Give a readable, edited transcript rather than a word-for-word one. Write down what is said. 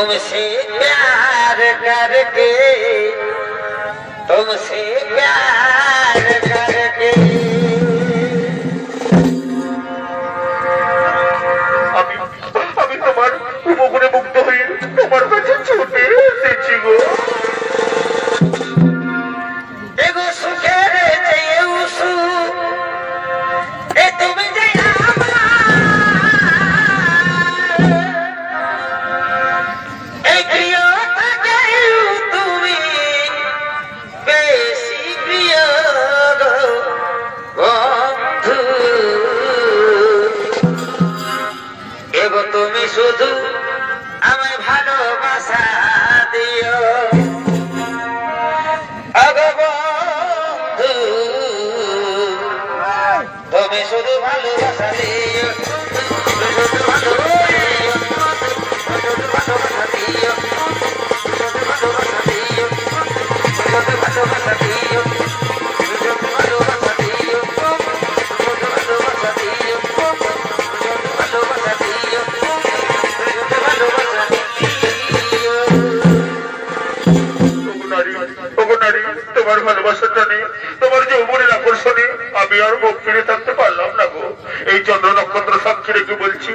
तुमसे प्यार करके तुमसे प्यार करके আমি তোমার উপগুণে মুগ্ধ হয়ে তোমার কাছে ছুটে এসেছি গো। এগো সুখের চেয়েও সুখ এ তুমি যে আমার এই প্রিয়টাকেও তুমি বেশি প্রিয় গো বন্ধু। এগো তুমি শুধু আমায় ভালোবাসা দিও আগো বন্ধু, তুমি শুধু ভালোবাসা দিও, তুমি শুধু ভালোবাসা দিও, শুধু ভালোবাসা দিও, শুধু ভালোবাসা দিও, শুধু ভালোবাসা দিও, শুধু ভালোবাসা দিও, শুধু ভালোবাসা দিও, শুধু ভালোবাসা দিও, শুধু ভালোবাসা দিও। ওগো নারী, তোমার ভালোবাসার টানে তোমার যৌবনের আকর্ষণে আমি আর মুখ ফিরে থাকতে পারলাম না গো। এই চন্দ্র নক্ষত্র সাক্ষী রেখে বলছি